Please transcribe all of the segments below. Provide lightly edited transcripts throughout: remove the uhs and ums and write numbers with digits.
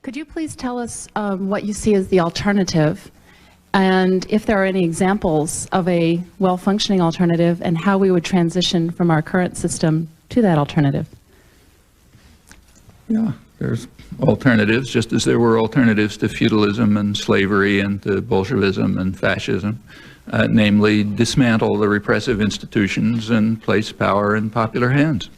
Could you please tell us what you see as the alternative, and if there are any examples of a well-functioning alternative, and how we would transition from our current system to that alternative? Yeah, there's alternatives, just as there were alternatives to feudalism and slavery and to Bolshevism and fascism, namely dismantle the repressive institutions and place power in popular hands.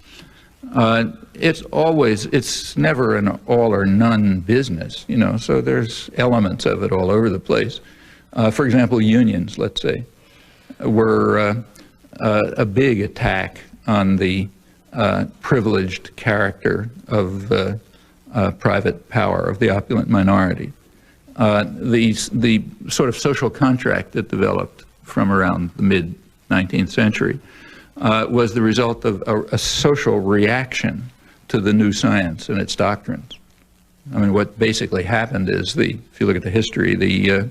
It's never an all or none business, you know, so there's elements of it all over the place. For example, unions, let's say, were a big attack on the privileged character of private power, of the opulent minority. The sort of social contract that developed from around the mid-19th century was the result of a social reaction to the new science and its doctrines. I mean, what basically happened is, if you look at the history, by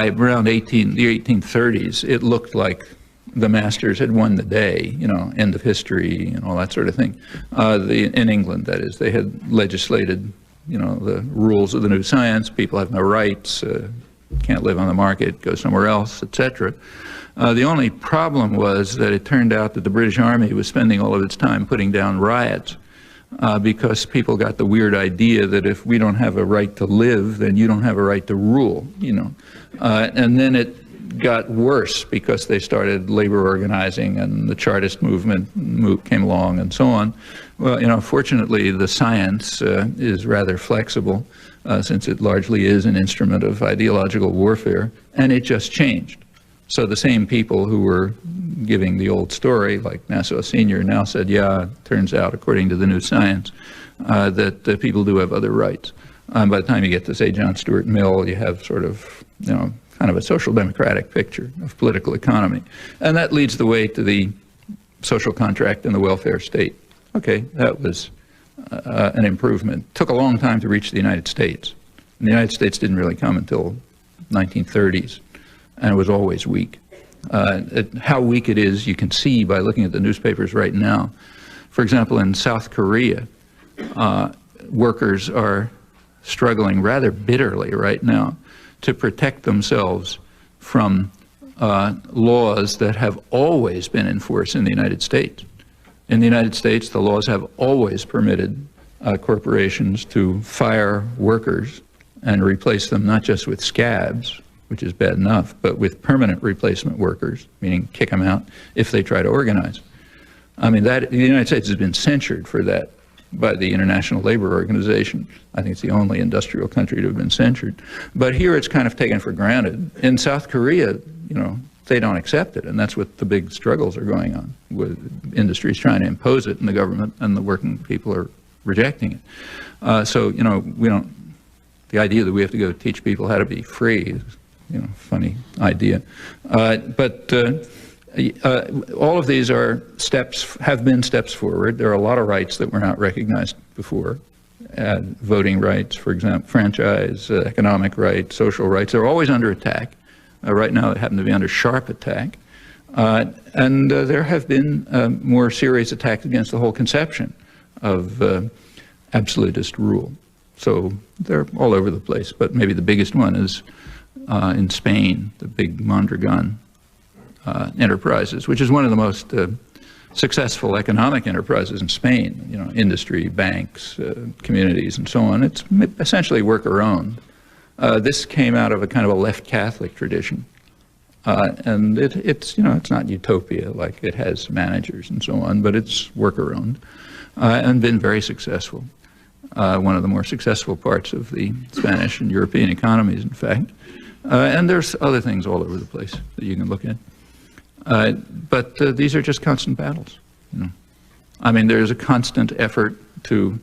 around the 1830s, it looked like the masters had won the day, you know, end of history and all that sort of thing. In England, that is, they had legislated, you know, the rules of the new science. People have no rights, can't live on the market, go somewhere else, etc. The only problem was that it turned out that the British Army was spending all of its time putting down riots because people got the weird idea that if we don't have a right to live, then you don't have a right to rule, you know. And then it got worse because they started labor organizing and the Chartist movement came along and so on. Well, you know, fortunately the science is rather flexible since it largely is an instrument of ideological warfare, and it just changed. So the same people who were giving the old story, like Nassau Senior, now said, yeah, it turns out, according to the new science, that people do have other rights. By the time you get to, say, John Stuart Mill, you have sort of, you know, kind of a social democratic picture of political economy. And that leads the way to the social contract and the welfare state. Okay, that was an improvement. Took a long time to reach the United States. And the United States didn't really come until 1930s, and it was always weak. How weak it is, you can see by looking at the newspapers right now. For example, in South Korea, workers are struggling rather bitterly right now to protect themselves from laws that have always been in force in the United States. In the United States, the laws have always permitted corporations to fire workers and replace them not just with scabs, which is bad enough, but with permanent replacement workers, meaning kick them out if they try to organize. I mean, the United States has been censured for that by the International Labor Organization. I think it's the only industrial country to have been censured. But here it's kind of taken for granted. In South Korea, you know, they don't accept it, and that's what the big struggles are going on, with industries trying to impose it, and the government and the working people are rejecting it. So, you know, the idea that we have to go teach people how to be free is, you know, funny idea. All of these are steps, have been steps forward. There are a lot of rights that were not recognized before. Voting rights, for example, franchise, economic rights, social rights. They're always under attack. Right now they happen to be under sharp attack. And there have been more serious attacks against the whole conception of absolutist rule. So they're all over the place, but maybe the biggest one is in Spain, the big Mondragon enterprises, which is one of the most successful economic enterprises in Spain, you know, industry, banks, communities, and so on. It's essentially worker-owned. This came out of a kind of a left Catholic tradition. And it's, you know, it's not utopia, like it has managers and so on, but it's worker-owned and been very successful. One of the more successful parts of the Spanish and European economies, in fact. And there's other things all over the place that you can look at. But these are just constant battles, you know. I mean, there's a constant effort to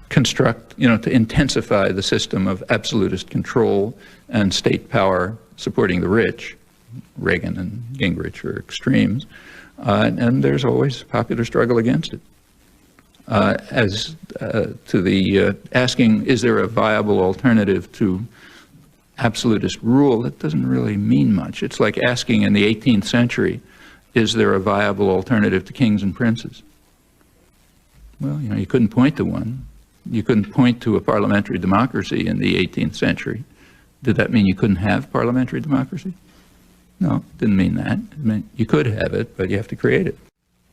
construct, you know, to intensify the system of absolutist control and state power supporting the rich. Reagan and Gingrich are extremes. And there's always popular struggle against it. As to the asking, is there a viable alternative to absolutist rule, that doesn't really mean much. It's like asking in the 18th century, is there a viable alternative to kings and princes? Well, you know, you couldn't point to one. You couldn't point to a parliamentary democracy in the 18th century. Did that mean you couldn't have parliamentary democracy? No, it didn't mean that. It meant you could have it, but you have to create it.